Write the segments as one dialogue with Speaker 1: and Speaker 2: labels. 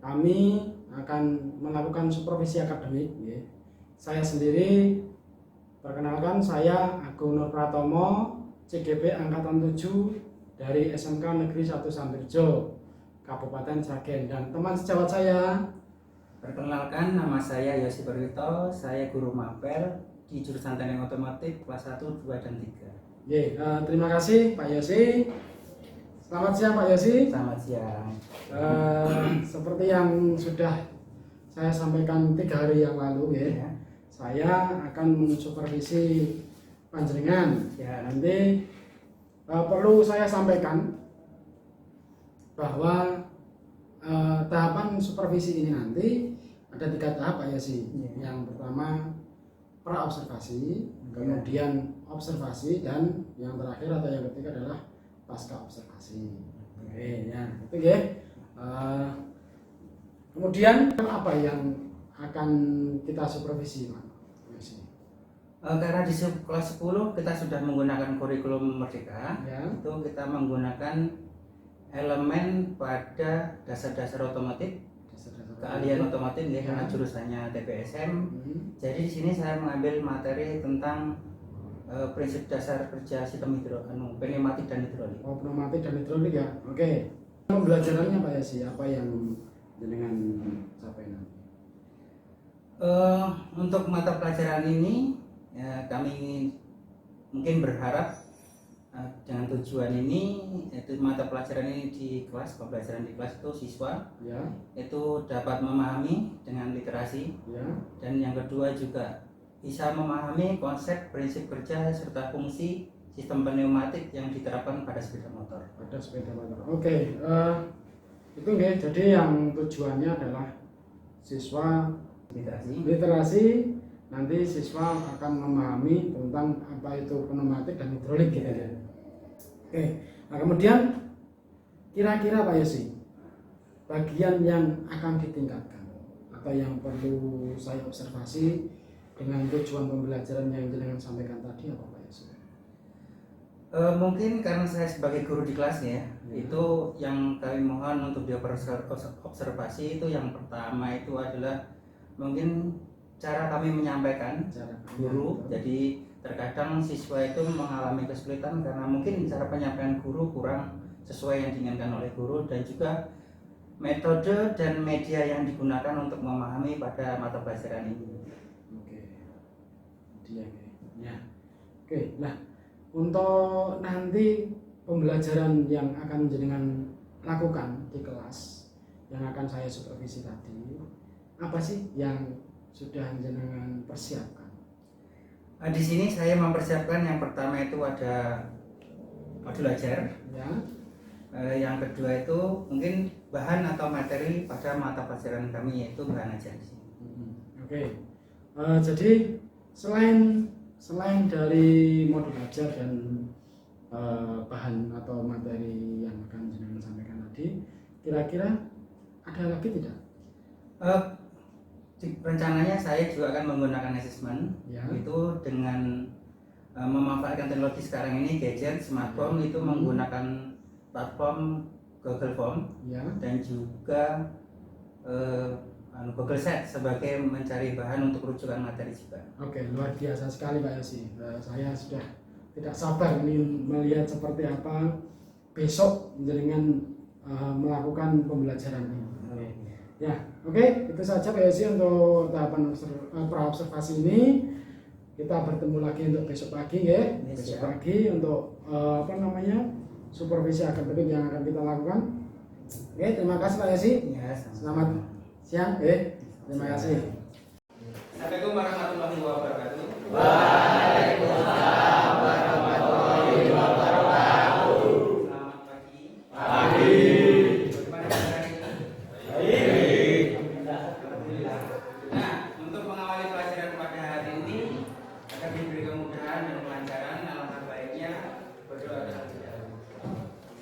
Speaker 1: kami akan melakukan supervisi akademik. Saya sendiri, perkenalkan, saya Agung Nur Pratomo, CGP Angkatan 7 dari SMK Negeri 1 Sambirjo, Kabupaten Sragen, dan teman sejawat saya.
Speaker 2: Perkenalkan, nama saya Yosi Perwito, saya guru mapel di jurusan Teknik Otomotif kelas 1, 2, dan 3.
Speaker 1: Terima kasih Pak Yosi. Selamat siang Pak Yosi.
Speaker 2: Selamat siang.
Speaker 1: Seperti yang sudah saya sampaikan 3 hari yang lalu ya. Saya akan mensupervisi panjenengan. Nanti perlu saya sampaikan bahwa tahapan supervisi ini nanti ada 3 tahap Pak Yosi. Yang pertama pra-observasi, kemudian observasi, dan yang terakhir atau yang ketiga adalah pasca observasi. Itu ya. Kemudian apa yang akan kita supervisi, Pak Yosi?
Speaker 2: Karena di kelas 10 kita sudah menggunakan kurikulum Merdeka, itu kita menggunakan elemen pada dasar-dasar otomotif, keahlian otomotif ya, karena jurusannya TPSM. Jadi di sini saya mengambil materi tentang prinsip dasar kerja sistem pneumatik dan hidrolik.
Speaker 1: Pneumatik dan hidrolik ya. Oke. Pembelajarannya Pak Yosi, apa yang dengan capai nanti?
Speaker 2: Untuk mata pelajaran ini ya, kami mungkin berharap dengan tujuan ini, yaitu mata pelajaran ini di kelas, pembelajaran di kelas itu siswa itu dapat memahami dengan literasi, dan yang kedua juga bisa memahami konsep prinsip kerja serta fungsi sistem pneumatik yang diterapkan pada sepeda motor.
Speaker 1: Oke, itu nggih. Jadi yang tujuannya adalah siswa literasi, nanti siswa akan memahami tentang apa itu pneumatik dan hidrolik gitu ya. Oke, nah kemudian kira-kira Pak Yosi, bagian yang akan ditingkatkan atau yang perlu saya observasi dengan tujuan pembelajaran yang jenengan sampaikan tadi apa Pak Yosi?
Speaker 2: Mungkin karena saya sebagai guru di kelasnya itu yang kami mohon untuk diobservasi itu yang pertama itu adalah mungkin cara kami menyampaikan guru. Jadi terkadang siswa itu mengalami kesulitan karena mungkin cara penyampaian guru kurang sesuai yang diinginkan oleh guru, dan juga metode dan media yang digunakan untuk memahami pada mata pelajaran ini.
Speaker 1: Oke, nah untuk nanti pembelajaran yang akan jenengan lakukan di kelas yang akan saya supervisi tadi, apa sih yang sudah jenengan persiapkan?
Speaker 2: Di sini saya mempersiapkan yang pertama itu ada modul ajar, yang kedua itu mungkin bahan atau materi pada mata pelajaran kami, yaitu bahan ajar.
Speaker 1: Oke. Jadi selain dari modul ajar dan bahan atau materi yang akan jenengan sampaikan tadi, kira-kira ada lagi tidak?
Speaker 2: Rencananya saya juga akan menggunakan asesmen, itu dengan memanfaatkan teknologi sekarang ini, gadget, smartphone, itu menggunakan platform Google Form, dan juga Google Sheet sebagai mencari bahan untuk rujukan materi juga.
Speaker 1: Oke, luar biasa sekali Pak Yosi. Saya sudah tidak sabar ingin melihat seperti apa besok dengan melakukan pembelajaran ini. Oke, itu saja Pak Yosi untuk tahapan pra-observasi ini. Kita bertemu lagi untuk besok pagi ya. Besok pagi untuk supervisi akademik yang akan kita lakukan. Oke, terima kasih Pak Yosi. Selamat siang. Terima kasih.
Speaker 2: Assalamualaikum warahmatullahi wabarakatuh.
Speaker 3: Waalaikumsalam warahmatullahi wabarakatuh.
Speaker 2: Selamat pagi.
Speaker 3: Pagi.
Speaker 2: Bagaimana hari ini?
Speaker 3: Baik.
Speaker 2: Alhamdulillah. Nah, untuk mengawali pelajaran pada hari ini agar diberi kemudahan dan kelancaran, alangkah baiknya berdoa terlebih dahulu.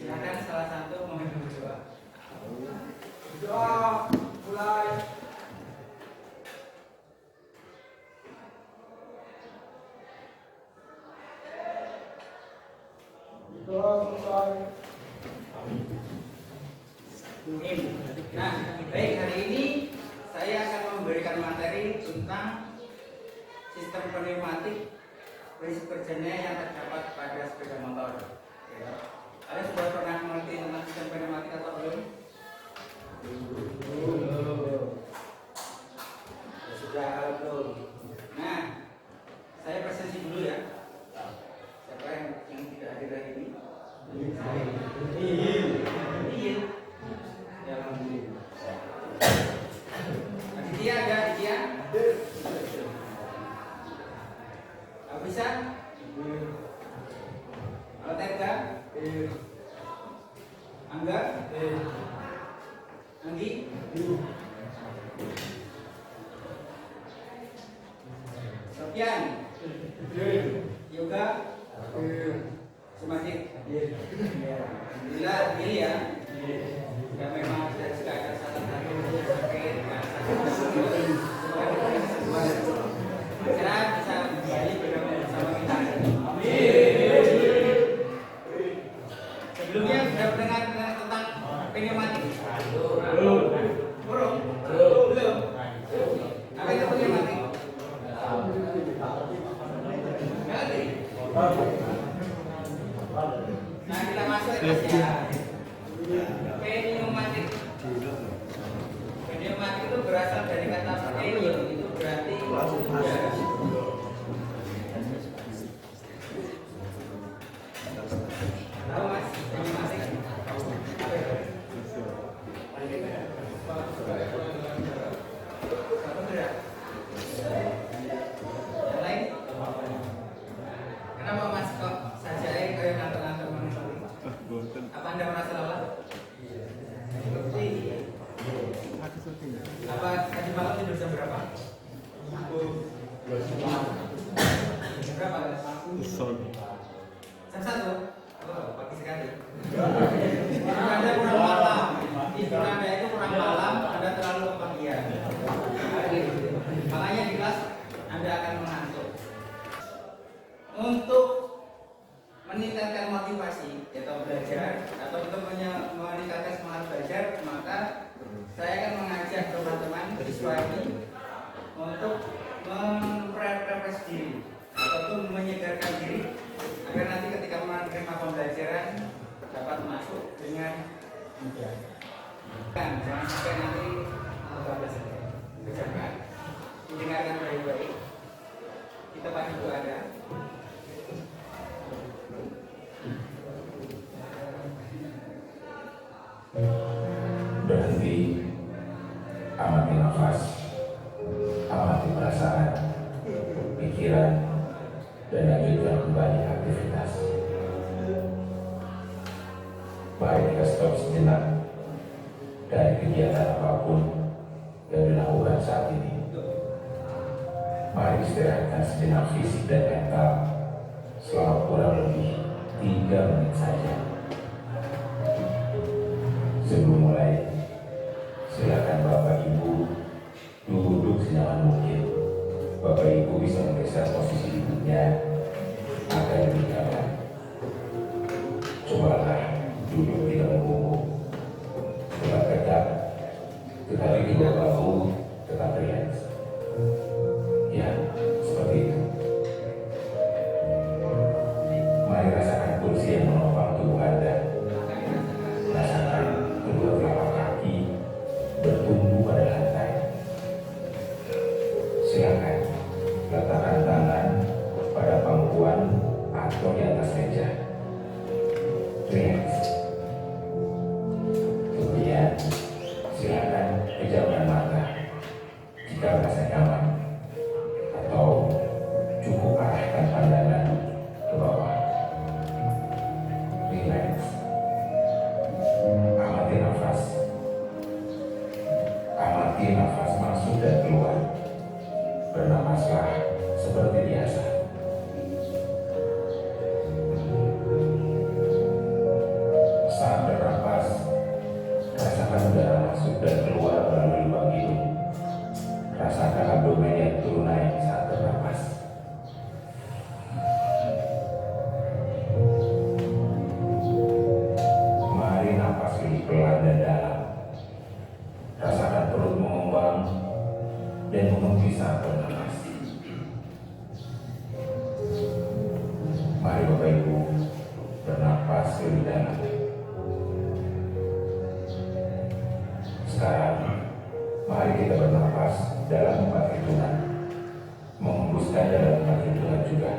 Speaker 2: Silakan salah satu memimpin berdoa.
Speaker 3: Doa mulai. Doa selesai.
Speaker 2: Nah, baik, hari tentang sistem pneumatik, prinsip kerjanya yang terdapat pada sepeda motor. Ya. Kalian sudah pernah mengerti tentang sistem pneumatik atau belum?
Speaker 3: Sudah belum?
Speaker 2: Nah, saya presentasi dulu ya. Siapa yang tidak hadir hari ini? Iya. Ya, alhamdulillah. Aditya ada Aditya? Apa bisa? Altetka? Angga? Anggi? Sofian? Yoga? Semadik? Alhamdulillah, ini ya. Ya memang sudah ada salah satu sakit, kira bisa kembali bergabung bersama kita. Sebelumnya sudah mendengar tentang pneumatik? Belum? Belum? Apa itu pneumatik? Ngerti? Nah, kita masuk ya. Pneumatik. Pneumatik itu berasal dari kata pneu, itu berarti udara. Tahu mas, pneumatik? Satu gerak. Yang lain? Kenapa mas kok saja kayak ngantor-ngantor manusia? Apa anda merasa lelah? Apa tadi malam tidur jam berapa? Jam berapa? Jam 1? Oh, pagi sekali. Tidur Anda kurang malam. Tidur Anda itu kurang malam, Anda terlalu kepagian. Makanya di kelas Anda akan mengantuk. Untuk meningkatkan motivasi atau belajar atau untuk meningkatkan semangat belajar, maka saya akan mengajak teman-teman siswa ini untuk memprepare diri atau menyegarkan diri agar nanti ketika menerima pembelajaran dapat masuk dengan mudah. Jangan sampai nanti kerjakan, dengarkan baik-baik. Kita pasti itu ada.
Speaker 4: Berhenti, amati nafas, amati perasaan, pikiran, dan lanjutkan kembali aktivitas. Mari kita stop sejenak dari kegiatan apapun yang dilakukan saat ini. Mari istirahatkan sejenak fisik dan mental selama kurang lebih 3 menit saja. Sebelum mulai, silakan Bapak Ibu duduk senyaman mungkin. Bapak Ibu bisa menggeser posisi duduknya agar lebih nyaman. Cobalah duduk tidak membungkuk, tegak tegak, tetapi tidak bahu, tetap rileks. Ya, seperti itu. Mari rasakan kursi yang menopang tubuh Anda. Rasakan kedua telapak kaki bertumbuh pada lantai. Silakan letakkan tangan pada pangkuan atau di atas meja. Relax. Kemudian silakan pejamkan mata jika merasa nyaman, atau cukup arahkan pandangan ke bawah. Relax. Amati nafas. Amati nafas masuk dan keluar. Bernafaslah seperti biasa. Saat bernapas, rasakan udara masuk dan keluar melalui lubang hidung. Rasakan abdomen yang turun naik saat bernapas. Mari napas lebih pelan dan dalam. Rasakan perut mengembang dan mengerti saat bernapas. Mari Bapak Ibu bernapas lebih dalam. Sekarang, mari kita bernapas dalam 4 hitungan, menghembuskan dalam 4 hitungan juga.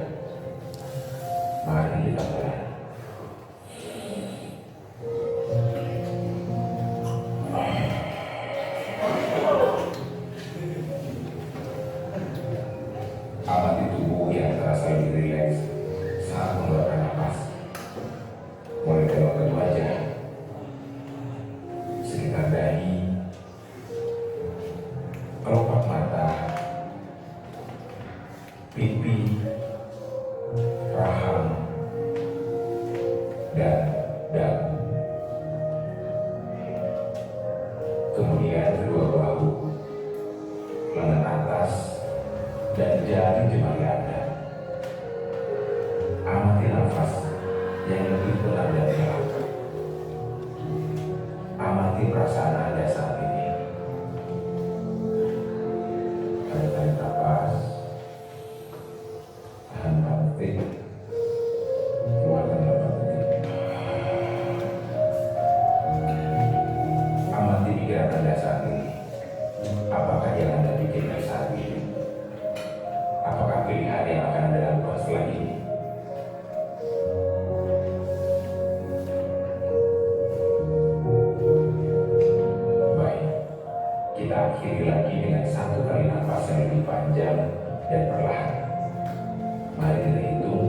Speaker 4: Mari kita mulai. Amati tubuh yang terasa lebih rileks saat mengeluarkan napas. Mulai dari otot wajah, sekitar dahi, kelopak mata, pipi, rahang, dan dagu. Kemudian kedua bahu, lengan atas, dan jari jemari Anda. Amati nafas yang lebih tenang dan dalam. Amati perasaan Anda saat ini. Tarik nafas, tahan 4 detik, keluarkan 8 detik. Amati pikiran Anda saat ini. Apakah yang Anda pikirkan saat ini? Apakah pilihan yang akan Anda lakukan setelah ini? Baik, kita akhiri lagi dengan 1 kali nafas yang lebih panjang dan perlahan. Mari kita hitung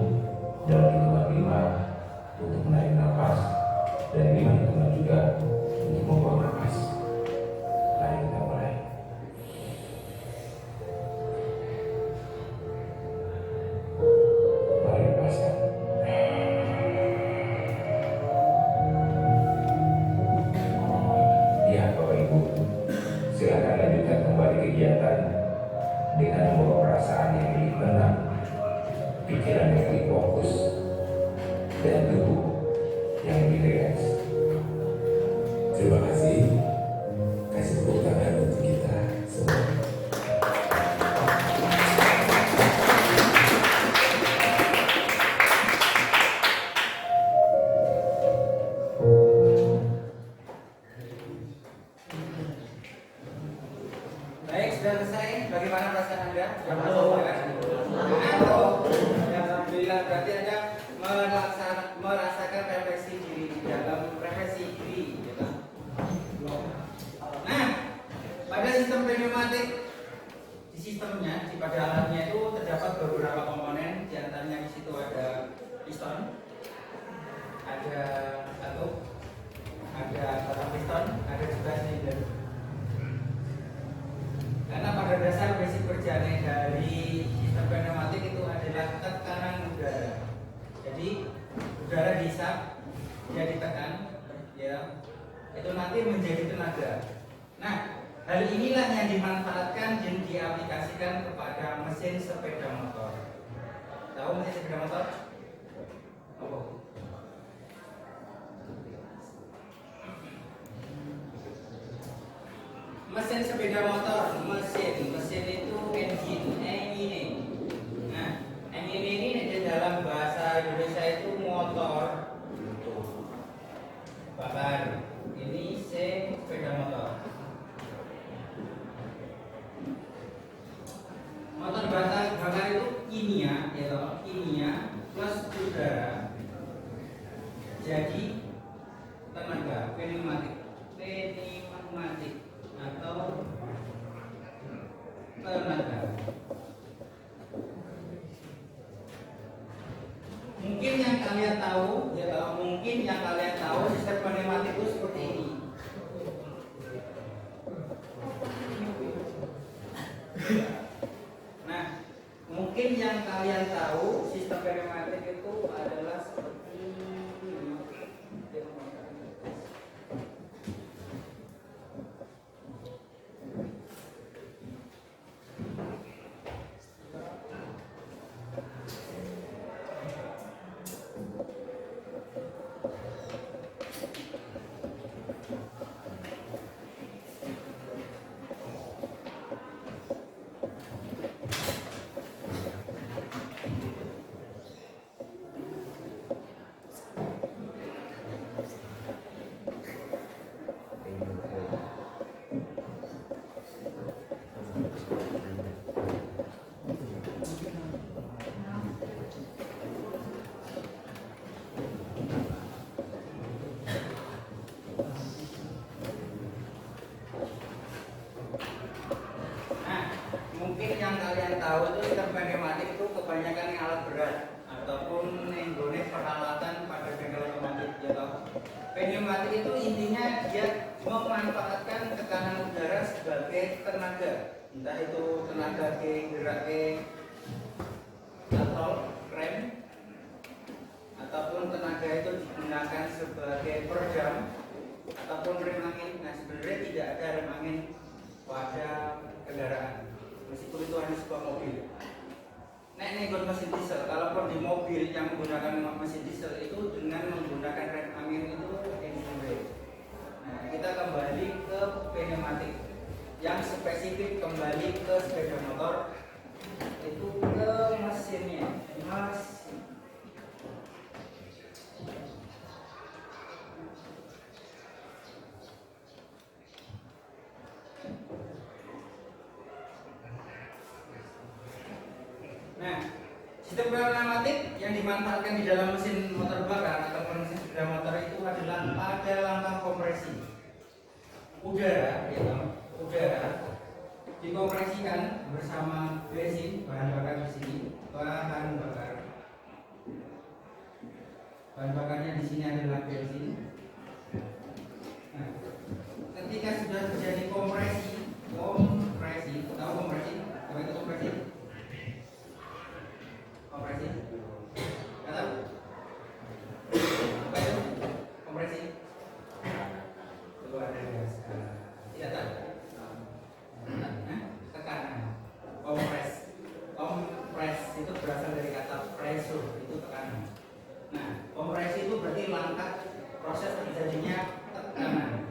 Speaker 4: dalam hitungan 5 untuk menarik nafas dan 5 hitungan juga untuk membuang nafas. Mari kita mulai. Mari lepaskan. Ya Bapak Ibu, silakan lanjutkan kembali kegiatan dengan membawa perasaan yang lebih tenang, pikiran yang lebih fokus, dan tubuh yang lebih rileks. Terima kasih. Kasih tepuk tangan untuk kita semua.
Speaker 2: Baik, sudah selesai. Bagaimana perasaan Anda? Sudah masuk ya? Alhamdulillah, berarti Anda merasakan refleksi diri dalam refleksi diri, ya kan? Nah, pada sistem pneumatik, di sistemnya, pada alatnya itu terdapat beberapa komponen. Di antaranya di situ ada piston, ada katup, ada batang piston, ada juga silinder. Karena pada dasar basic kerjanya dari sistem pneumatik itu adalah tekanan udara. Jadi udara dihisap, dia ditekan, ya, itu nanti menjadi tenaga. Nah, hal inilah yang dimanfaatkan dan diaplikasikan kepada mesin sepeda motor. Tahu mesin sepeda motor? Apa? Mesin sepeda motor, mesin itu engine. Nah, engine ini di dalam bahasa Indonesia itu motor. Bakar. Ini sepeda motor. Motor bakar itu kimia, ya toh, kimia plus udara. Jadi tenaga pneumatik atau tenaga. Mungkin yang kalian tahu, ya mungkin yang kalian tahu sistem pneumatik itu seperti ini. Nah, mungkin yang kalian tahu sistem pneumatik itu adalah seperti ini. tahu itu sistem pneumatik itu kebanyakan yang alat berat ataupun nenggone peralatan pada bengkel otomotif ya toh. Pneumatik itu intinya dia memanfaatkan tekanan udara sebagai tenaga, entah itu tenaga gerak atau rem, ataupun tenaga itu digunakan sebagai peredam ataupun rem angin. Nah sebenarnya tidak ada rem angin pada kendaraan meskipun itu hanya sebuah mobil. Nah ini mesin diesel, kalaupun di mobil yang menggunakan mesin diesel itu dengan menggunakan rem angin itu engine brake. Nah kita kembali ke pneumatik yang spesifik, kembali ke sepeda motor itu ke mesinnya. Nah, sistem pneumatik yang dimanfaatkan di dalam mesin motor bakar atau mesin sepeda motor itu adalah pada langkah kompresi udara, udara dikompresikan bersama bensin, bahan bakar di sini, bahan bakarnya di sini adalah bensin. Nah, ketika sudah terjadi kompresi, tahu kompresi? Apa itu kompresi? Kompresi? Nggak tahu? Apa itu kompresi? Luar biasa. Tidak tahu? Tekanan. Kompres itu berasal dari kata pressure, itu tekanan. Nah, kompresi itu berarti langkah proses terjadinya tekanan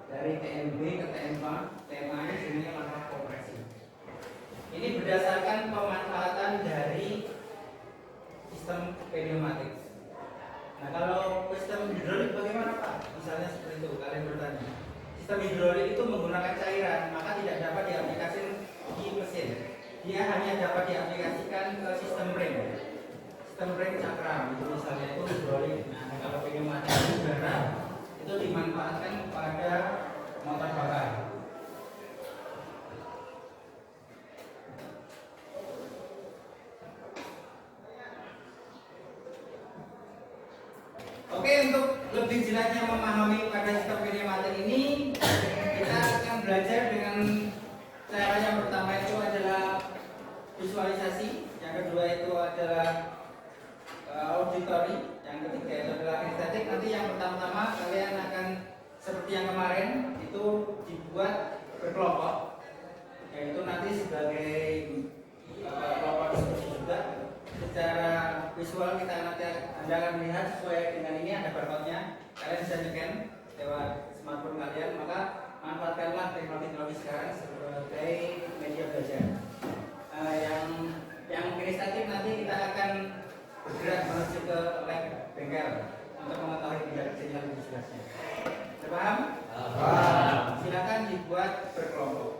Speaker 2: dari TMB ke TMA. TMA ini sebenarnya langkah kompresi. Ini berdasarkan pemanfaatan dari sistem pneumatik. Nah, kalau sistem hidrolik bagaimana Pak? Misalnya seperti itu, kalian bertanya. Sistem hidrolik itu menggunakan cairan, maka tidak dapat diaplikasikan di mesin. Dia hanya dapat diaplikasikan ke sistem rem. Sistem rem cakram, itu misalnya itu hidrolik. Nah, kalau pneumatik udara itu dimanfaatkan pada motor bakar. Oke, untuk lebih jelasnya memahami pada sistem pneumatik ini, kita akan belajar dengan cara yang pertama itu adalah visualisasi, yang kedua itu adalah auditory, yang ketiga itu adalah kinestetik. Nanti yang pertama-tama kalian akan seperti yang kemarin itu dibuat berkelompok, yaitu nanti sebagai kelompok diskusi juga. Secara visual kita nanti Anda akan melihat sesuai dengan ini ada barcode-nya. Kalian bisa scan lewat smartphone kalian, maka manfaatkanlah teknologi sekarang sebagai media belajar. Yang kinestetik nanti kita akan bergerak menuju ke lab bengkel untuk mengetahui bidang kerjanya lebih jelasnya. Paham? Paham. Silakan dibuat berkelompok.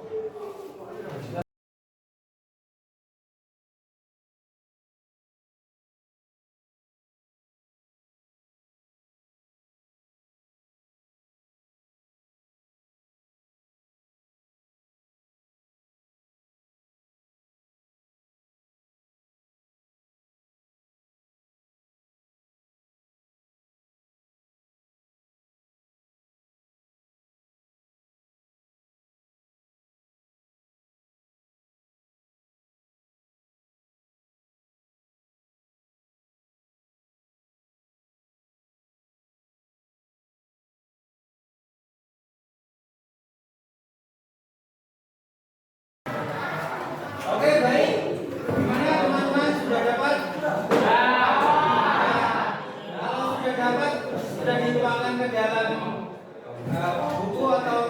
Speaker 2: Oke, baik. Gimana teman-teman, sudah dapat? Kalau sudah dapat, sudah dituangkan ke dalam buku atau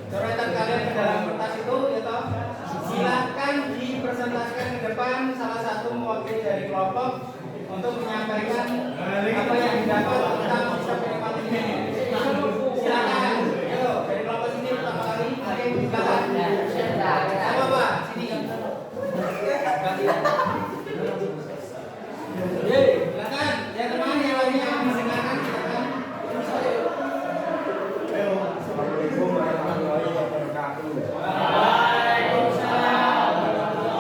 Speaker 2: coretan kalian ke dalam kertas itu, ya, silakan dipresentasikan ke depan salah satu mewakili dari kelompok untuk menyampaikan apa yang didapat tentang sistem pneumatik ini. Silakan. Ayo, dari kelompok sini pertama kali, silakan. Apa Pak? Sini. Silakan. Ya teman yang lainnya yang mendengarkan silakan.
Speaker 3: Assalamualaikum warahmatullahi wabarakatuh.
Speaker 2: Waalaikumsalam warahmatullahi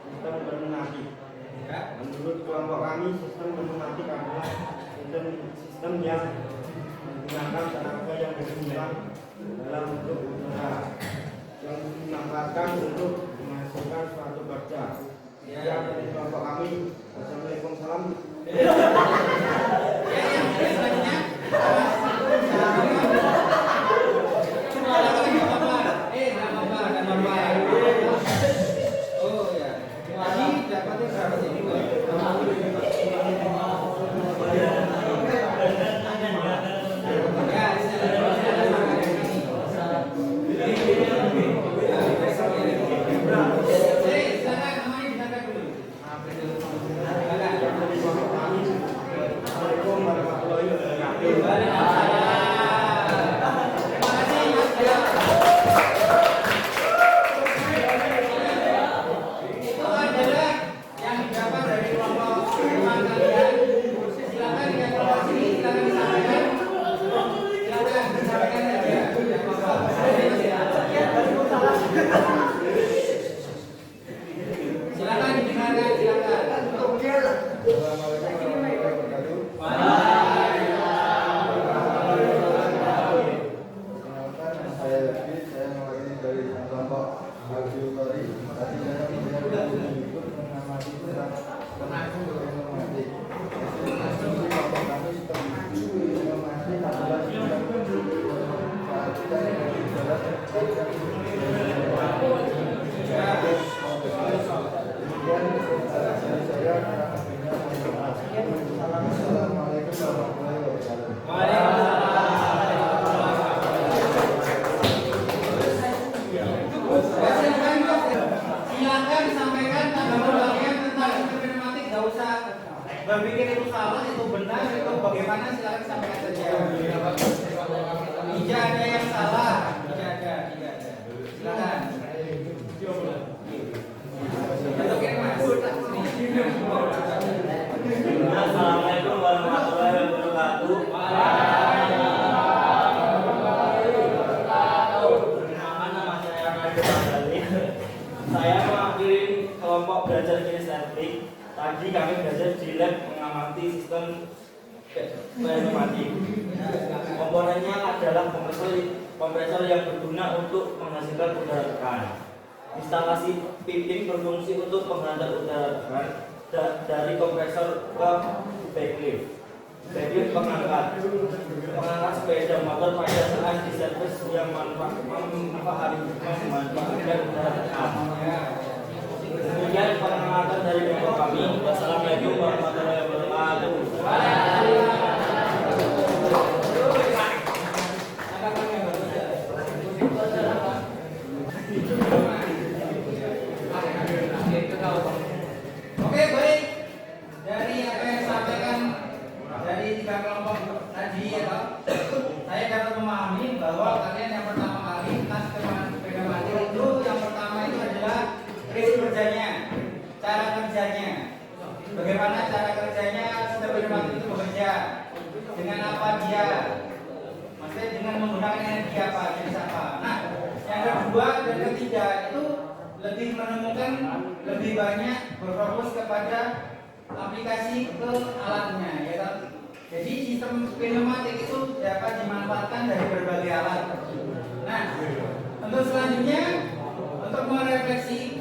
Speaker 5: sistem pneumatik.
Speaker 2: Ya.
Speaker 5: Menurut kelompok kami, sistem pneumatik adalah sistem yang menggunakan tenaga yang berkembang dalam bentuk udara yang dimanfaatkan untuk menghasilkan suatu kerja. Ya, dari kelompok kami. Assalamualaikum salam.
Speaker 2: Berpikir itu salah, itu benar, itu bagaimana, silakan sampaikan saja. Tidak ada yang salah, tidak ada. Silakan.
Speaker 3: Assalamualaikum warahmatullahi wabarakatuh. Nama saya Raja Mandali. Saya mewakili kelompok belajar kinestetik. Tadi kami belajar di lab mengamati sistem pneumatik. Komponennya adalah kompresor yang berguna untuk menghasilkan udara tekan. Instalasi piping berfungsi untuk menghantar udara tekan dari kompresor ke backlift. Backlift pengangkat sepeda motor pada saat diservis yang memanfaatkan udara tekan. Demikian pengamatan dari kelompok kami. Wassalamualaikum warahmatullahi wabarakatuh.
Speaker 2: Oke, baik. Dari apa yang disampaikan dari tiga kelompok tadi ya, Pak, saya dapat memahami bahwa kalian yang pertama kali tas pneumatik itu yang pertama itu adalah prinsip kerjanya, cara kerjanya. Bagaimana cara kerjanya sistem pneumatik itu bekerja? Dengan apa dia? Maksudnya dengan menggunakan energi apa, jenis apa? Nah, yang kedua dan ketiga itu lebih menemukan lebih banyak berfokus kepada aplikasi ke alatnya, ya kan? Jadi sistem pneumatik itu dapat dimanfaatkan dari berbagai alat. Nah, untuk selanjutnya untuk merefleksi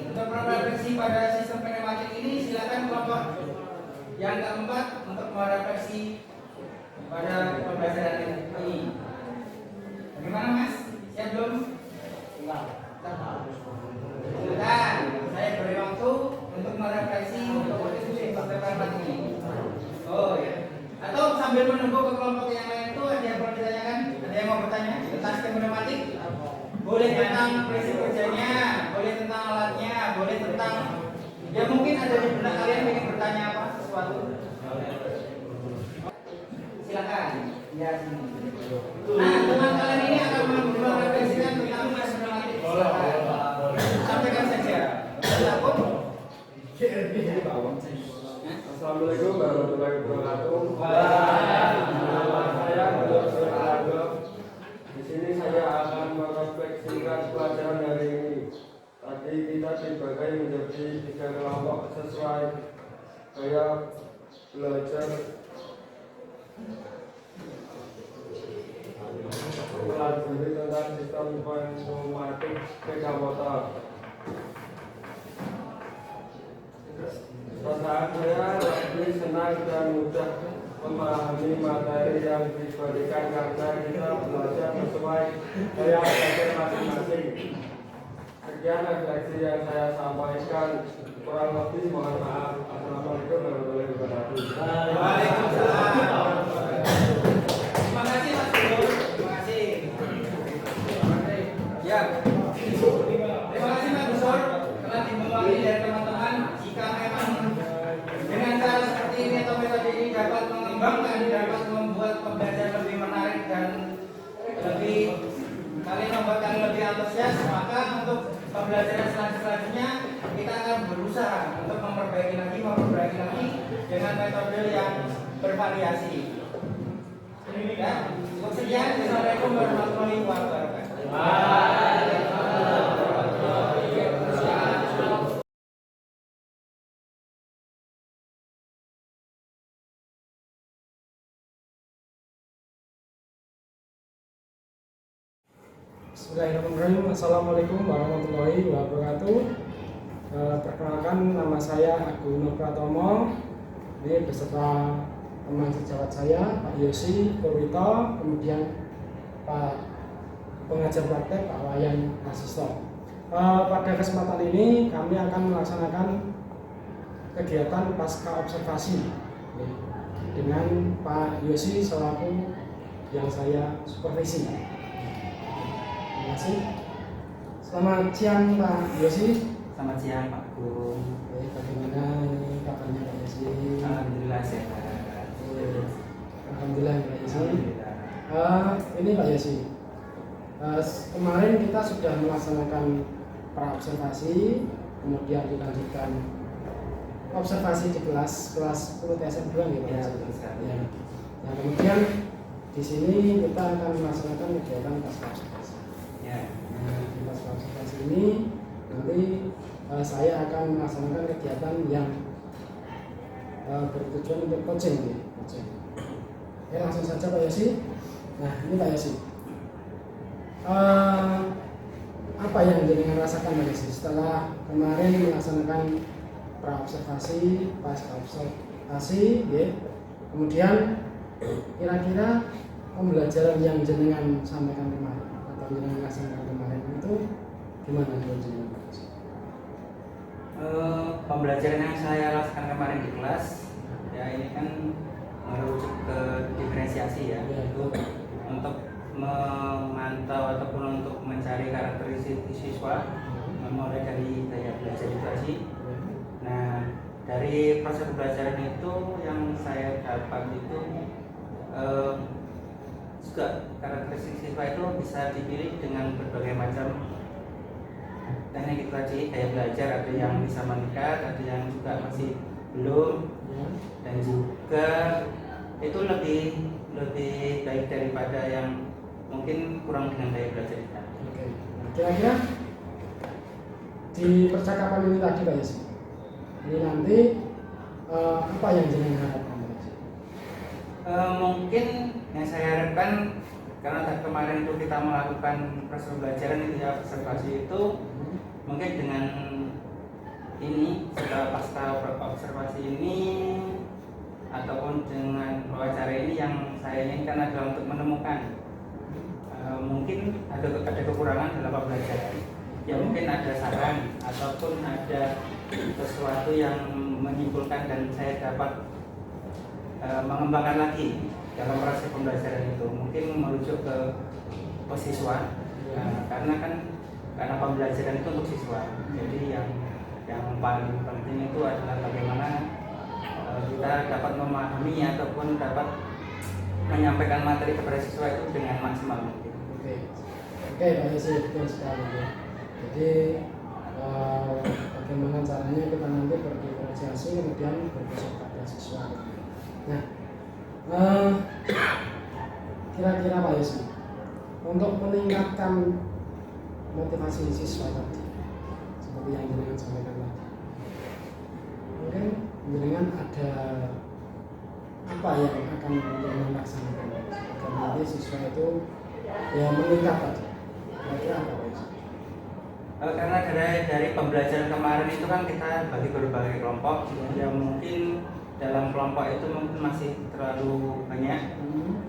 Speaker 2: pada sistem pneumatik ini, silakan kelompok yang keempat untuk merefleksi pada pembelajaran ini. Bagaimana, Mas? Siap belum? Silakan, saya beri waktu untuk merefleksi untuk sistem pneumatik ini. Oh ya. Atau sambil menunggu ke kelompok yang lain itu ada yang perlu ditanyakan? Ada yang mau bertanya tentang sistem pneumatik? Boleh tentang prinsip kerjanya, boleh tentang alatnya, boleh tentang ya mungkin ada di benak kalian ingin bertanya apa sesuatu. Silakan. Ya sini. Nah, teman kalian ini akan merefleksikan tentang sistem pneumatik. Silakan. Sampaikan saja. Takut?
Speaker 5: Assalamualaikum warahmatullahi wabarakatuh. Nama saya Dr. Suryanto. Di sini saya akan merefleksikan pelajaran hari ini. Tadi kita dibagi menjadi 3 kelompok sesuai gaya belajar pelajari tentang sistem informatik sepeda motor. Perasaan saya lebih senang dan mudah memahami materi yang diberikan karena kita belajar sesuai gaya belajar masing-masing. Sekian refleksi yang saya sampaikan, kurang lebih mohon maaf. Assalamualaikum warahmatullahi wabarakatuh.
Speaker 2: Waalaikumsalam. Terima kasih Mas Guru. Terima kasih. Ya. Terima kasih Mas Guru telah dimewakili dari teman-teman. Jika memang dengan cara seperti ini atau metode ini dapat mengembangkan, dapat membuat pembelajaran lebih menarik dan lebih kalian membuatkan lebih antusias, maka untuk pembelajaran selanjutnya kita akan berusaha untuk memperbaiki lagi dengan metode yang bervariasi. Ya, cukup sekian. Assalamualaikum warahmatullahi wabarakatuh.
Speaker 1: Bismillahirrahmanirrahim. Assalamualaikum warahmatullahi wabarakatuh. Perkenalkan, nama saya Agung Nur Pratomo. Ini beserta teman sejawat saya, Pak Yosi Purwito, kemudian Pak pengajar praktek, Pak Wayan Asisto. Pada kesempatan ini kami akan melaksanakan kegiatan pasca observasi dengan Pak Yosi selaku yang saya supervisi. Terima kasih. Selamat siang Pak Yosi.
Speaker 2: Selamat siang Pak Guru.
Speaker 1: Bagaimana ini kabarnya Pak Yosi?
Speaker 2: Alhamdulillah sehat.
Speaker 1: Alhamdulillah Pak Yosi.
Speaker 2: Alhamdulillah.
Speaker 1: Ini Pak Yosi. Kemarin kita sudah melaksanakan pra-observasi, kemudian dilanjutkan observasi di kelas 10 TSM 2 gitu.
Speaker 2: Ya, betul sekali.
Speaker 1: Ya. Nah, kemudian di sini kita akan melaksanakan kegiatan pasca observasi.
Speaker 2: Ya.
Speaker 1: Nah, di pasca observasi ini nanti saya akan melaksanakan kegiatan yang bertujuan untuk coaching, ya. Coaching. Oke, langsung saja Pak Yosi. Nah, ini Pak Yosi. Apa yang jenengan rasakan Pak Yosi setelah kemarin melaksanakan pra-observasi, pasca observasi, ya. Kemudian kira-kira pembelajaran yang jenengan sampaikan kemarin atau jenengan laksanakan kemarin itu gimana menurut jenengan?
Speaker 2: Pembelajaran yang saya lakukan kemarin di kelas, ya ini kan merujuk ke diferensiasi ya, itu untuk memantau ataupun untuk mencari karakteristik siswa, mulai dari gaya belajar literasi. Nah, dari proses pembelajaran itu yang saya dapat itu juga karakteristik siswa itu bisa dipilih dengan berbagai macam teknik itu tadi, gaya belajar. Ada yang bisa meningkat, ada yang juga masih belum, dan juga itu lebih baik daripada yang mungkin kurang dengan gaya belajar kita.
Speaker 1: Oke. Kira-kira di percakapan ini tadi Pak Yosi, ini nanti apa yang jenengan harapkan Pak Yosi?
Speaker 2: Mungkin yang saya harapkan, karena tadi kemarin itu kita melakukan proses pembelajaran itu ya, observasi itu mungkin dengan ini setelah pasca observasi ini ataupun dengan wawancara ini yang saya inginkan adalah untuk menemukan mungkin ada kekurangan dalam pembelajaran. Ya mungkin ada saran ataupun ada sesuatu yang menyimpulkan dan saya dapat mengembangkan lagi dalam proses pembelajaran itu. Mungkin merujuk ke siswa, karena pembelajaran itu untuk siswa. Jadi yang paling penting itu adalah bagaimana kita dapat memahami ataupun dapat menyampaikan materi kepada siswa itu dengan maksimal mungkin.
Speaker 1: Oke Pak Yosi, betul sekali ya. Jadi bagaimana caranya kita nanti berdiferensiasi kemudian berpusat pada siswa. Nah, kira-kira Pak Yosi, untuk meningkatkan motivasi siswa tadi seperti yang jenengan sampaikan tadi. Mungkin jenengan ada apa yang akan jenengan laksanakan agar nanti siswa itu ya meningkat tadi? Kira-kira apa Pak Yesi?
Speaker 2: Karena dari pembelajaran kemarin itu kan kita bagi berbagai kelompok, yang mungkin dalam kelompok itu mungkin masih terlalu banyak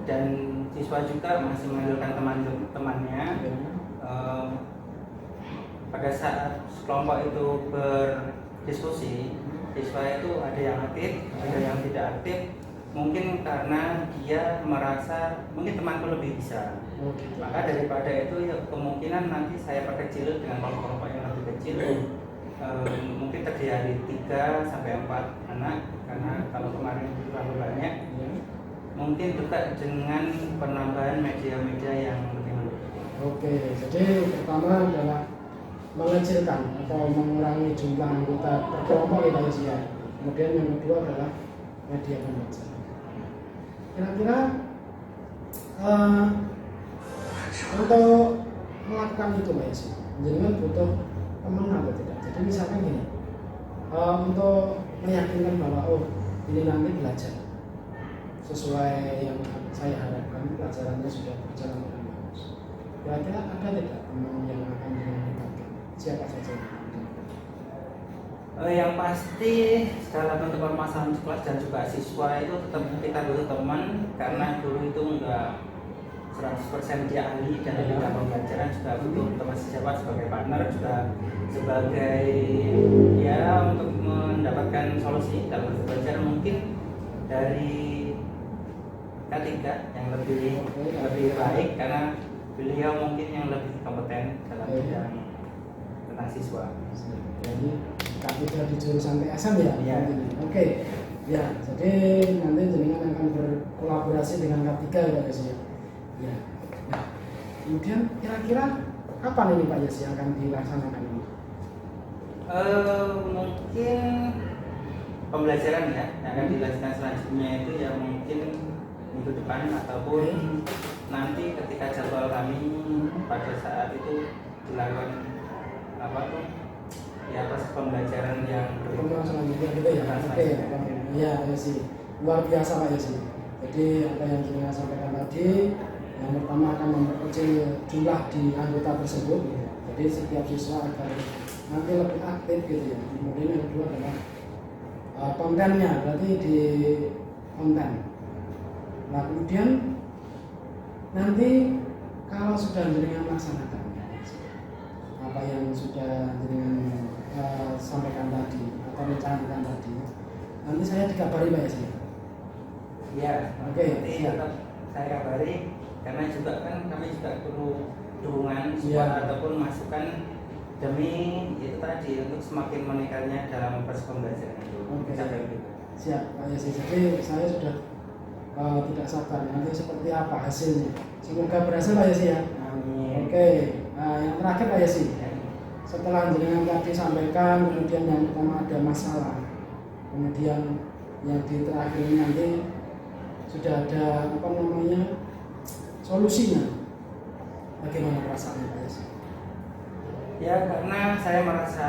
Speaker 2: dan siswa juga masih mengandalkan teman-temannya. Pada saat kelompok itu berdiskusi, siswa itu ada yang aktif, ada yang tidak aktif. Mungkin karena dia merasa mungkin temanku lebih bisa. Maka daripada itu ya, kemungkinan nanti saya perkecil dengan kelompok yang lebih kecil. Mungkin terdiri dari 3 sampai 4 anak, karena kalau kemarin itu terlalu banyak. Mungkin juga dengan penambahan media-media yang lebih mendukung.
Speaker 1: Oke, jadi pertama adalah mengecilkan atau mengurangi jumlah anggota per kelompok ya Pak Yesi ya. Kemudian yang kedua adalah media pembelajaran. Kira-kira untuk melakukan itu Pak Yesi, jenengan butuh teman atau tidak? Jadi misalkan gini, untuk meyakinkan bahwa oh ini nanti belajar sesuai yang saya harapkan, pelajarannya sudah berjalan dengan bagus. Kira-kira ada tidak teman yang akan jenengan libatkan? Siapa saja?
Speaker 2: Yang pasti dalam bentuk permasalahan kelas dan juga siswa itu tetap kita butuh teman, karena guru itu enggak 100% dia ahli dan di bidang pembelajaran, juga butuh teman sejawat sebagai partner, juga sebagai ya untuk mendapatkan solusi dalam belajar. Mungkin dari K3 yang lebih baik, karena beliau mungkin yang lebih kompeten dalam bidang tentang siswa.
Speaker 1: Jadi K3 di jurusan TSM ya?
Speaker 2: Iya.
Speaker 1: Oke. Ya, jadi nanti jenengan akan berkolaborasi dengan K3 ya guys ya. Ya. Nah, kemudian kira-kira kapan ini Pak Yesi akan dilaksanakan ini?
Speaker 2: Mungkin pembelajaran ya yang akan dilaksanakan selanjutnya itu ya mungkin minggu depan ataupun nanti ketika jadwal kami pada saat itu dilakukan apa tuh ya proses pembelajaran yang
Speaker 1: Pertemuan selanjutnya gitu ya. Oke. Ya Pak Yesi, luar biasa Pak Yesi. Jadi apa yang jenengan sampaikan tadi, yang pertama akan memperkecil jumlah di anggota tersebut. Jadi setiap siswa agar nanti lebih aktif gitu ya. Kemudian yang kedua adalah kontennya, berarti di konten. Nah kemudian nanti kalau sudah jenengan laksanakan apa yang sudah jenengan sampaikan tadi atau rencanakan tadi, nanti saya dikabari Pak Yesi.
Speaker 2: ya
Speaker 1: Oke,
Speaker 2: nanti
Speaker 1: siap.
Speaker 2: tetap saya kabari, karena juga kan kami juga perlu dukungan support
Speaker 1: Ya.
Speaker 2: ataupun masukan demi itu tadi untuk semakin meningkatnya dalam proses pembelajaran itu.
Speaker 1: Oke.
Speaker 2: Sampai begitu.
Speaker 1: Siap Pak Yesi. Jadi saya sudah tidak sabar nanti seperti apa hasilnya. Semoga berhasil Pak Yesi ya.
Speaker 2: Amin.
Speaker 1: Oke. Nah, yang terakhir Pak Yesi, setelah jenengan tadi sampaikan, kemudian yang pertama ada masalah, kemudian yang di terakhir ini nanti sudah ada apa namanya solusinya. Bagaimana perasaannya Pak Yesi?
Speaker 2: Ya karena saya merasa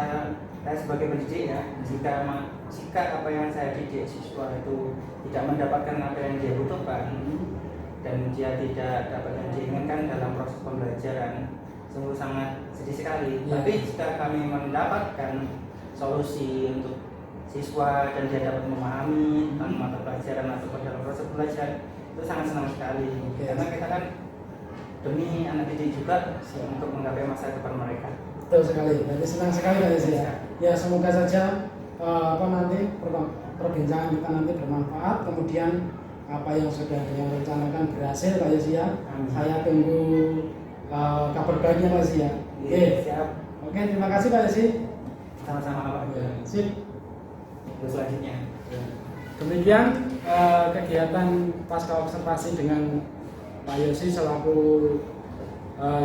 Speaker 2: saya sebagai pendidik ya, jika apa yang saya didik siswa itu tidak mendapatkan apa yang dia butuhkan dan dia tidak dapat yang diinginkan dalam proses pembelajaran, sungguh sangat sedih sekali.
Speaker 1: Ya.
Speaker 2: Tapi jika kami mendapatkan solusi untuk siswa dan dia dapat memahami tentang mata pelajaran atau dalam proses belajar, itu sangat senang sekali.
Speaker 1: Oke.
Speaker 2: Karena kita kan demi anak didik juga untuk menggapai masa depan mereka.
Speaker 1: Betul sekali. Jadi senang sekali Pak Yesi ya. Ya semoga saja nanti perbincangan kita nanti bermanfaat. Kemudian apa yang sudah yang rencanakan berhasil Pak Yesi ya.
Speaker 2: Amin.
Speaker 1: Saya tunggu kabar baiknya Pak Yesi ya. Oke.
Speaker 2: Siap.
Speaker 1: Oke, terima kasih Pak Yesi.
Speaker 2: Sama-sama Pak.
Speaker 1: Ya, sip.
Speaker 2: Terus selanjutnya.
Speaker 1: Demikian kegiatan pasca observasi dengan Pak Yosi selaku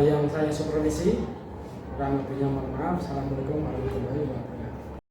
Speaker 1: yang saya supervisi. Kurang lebihnya mohon maaf. Assalamualaikum warahmatullahi wabarakatuh.